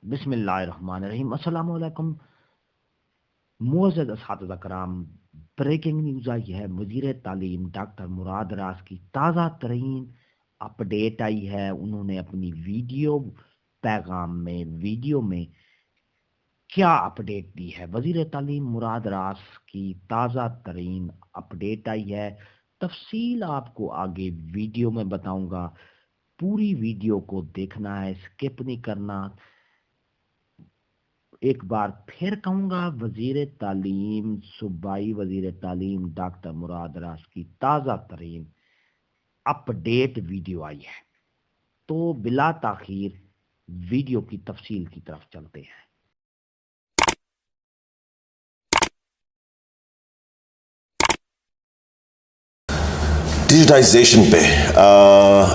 بسم اللہ الرحمن الرحیم۔ السلام علیکم معزز اساتذہ کرام، بریکنگ نیوز آئی ہے۔ وزیر تعلیم ڈاکٹر مراد راس کی تازہ ترین اپڈیٹ آئی ہے۔ انہوں نے اپنی ویڈیو میں کیا اپڈیٹ دی ہے؟ وزیر تعلیم مراد راس کی تازہ ترین اپڈیٹ آئی ہے، تفصیل آپ کو آگے ویڈیو میں بتاؤں گا۔ پوری ویڈیو کو دیکھنا ہے، اسکپ نہیں کرنا۔ ایک بار پھر کہوں گا، صوبائی وزیر تعلیم ڈاکٹر مراد راس کی تازہ ترین اپڈیٹ ویڈیو آئی ہے، تو بلا تاخیر ویڈیو کی تفصیل کی طرف چلتے ہیں۔ ڈیجیٹائزیشن پہ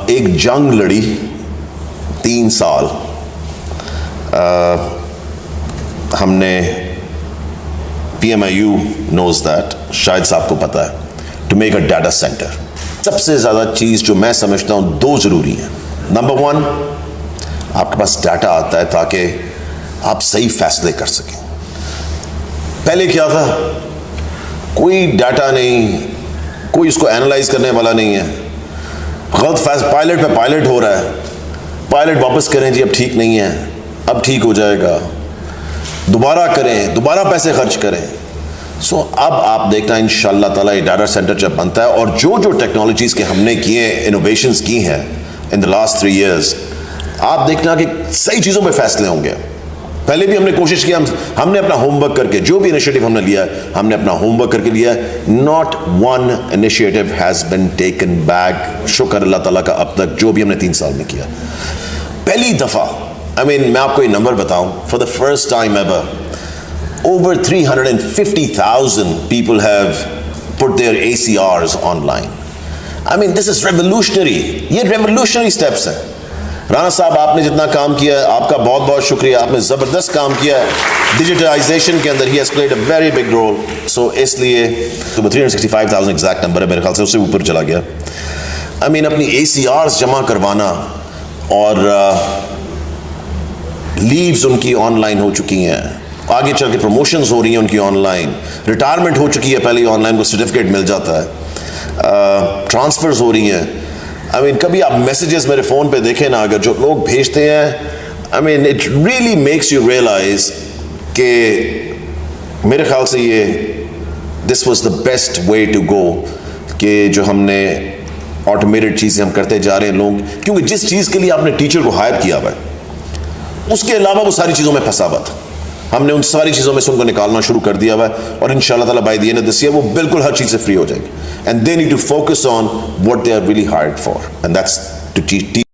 ایک جنگ لڑی 3 سال۔ ہم نے PM I you knows that, شاید صاحب کو پتا ہے، to make a data centre. سب سے زیادہ چیز جو میں سمجھتا ہوں 2 ضروری ہیں۔ نمبر 1، آپ کے پاس ڈیٹا آتا ہے تاکہ آپ صحیح فیصلے کر سکیں۔ پہلے کیا تھا؟ کوئی ڈیٹا نہیں، کوئی اس کو اینالائز کرنے والا نہیں ہے، غلط پائلٹ پہ پائلٹ ہو رہا ہے، پائلٹ واپس کریں جی اب ٹھیک نہیں ہے، اب ٹھیک ہو جائے گا، دوبارہ کریں، دوبارہ پیسے خرچ کریں۔ سو اب آپ دیکھنا انشاءاللہ تعالیٰ یہ ڈیٹا سینٹر جب بنتا ہے، اور جو ٹیکنالوجیز کے ہم نے کیے، انوویشنز کی ہیں ان دا لاسٹ 3 ایئرز، آپ دیکھنا کہ صحیح چیزوں میں فیصلے ہوں گے۔ پہلے بھی ہم نے کوشش کی، ہم نے اپنا ہوم ورک کر کے، جو بھی انیشیٹو ہم نے لیا ہے، ہم نے اپنا ہوم ورک کر کے لیا ہے۔ Not one initiative has been taken back, شکر اللہ تعالیٰ کا، اب تک جو بھی ہم نے 3 سال میں کیا۔ پہلی دفعہ میں آپ کو یہ نمبر بتاؤں، for the first time ever over 350,000 people have put their ACRs online. This is revolutionary. یہ revolutionary steps ہیں۔ رانا صاحب، آپ نے جتنا کام کیا ہے، آپ کا بہت بہت شکریہ، آپ نے زبردست کام کیا ہے ڈیجیٹائزیشن کے اندر۔ he has played a very big role. so اس لیے 365,000 ایگزیکٹ نمبر ہے میرے خیال سے، اس سے اوپر چلا گیا۔ اپنی ACRs جمع کروانا، اور لیوز ان کی آن لائن ہو چکی ہیں، آگے چل کے پروموشنز ہو رہی ہیں ان کی آن لائن، ریٹائرمنٹ ہو چکی ہے، پہلے آن لائن کو سرٹیفکیٹ مل جاتا ہے، ٹرانسفرز ہو رہی ہیں۔ کبھی آپ میسیجز میرے فون پہ دیکھیں نا، اگر جو لوگ بھیجتے ہیں، it really makes you realise کہ میرے خیال سے this was the best way to go, کہ جو ہم نے آٹومیٹڈ چیزیں ہم کرتے جا رہے ہیں لوگ، کیونکہ جس چیز کے لیے آپ نے ٹیچر کو ہائر کیا ہوا ہے، اس کے علاوہ وہ ساری چیزوں میں پھنسا ہوا تھا۔ ہم نے ان ساری چیزوں میں سے ان کو نکالنا شروع کر دیا ہوا ہے، اور انشاءاللہ تعالیٰ by the end of this year وہ بالکل ہر چیز سے فری ہو جائیں گے۔ And they need to focus on what they are really hired for, and that's to teach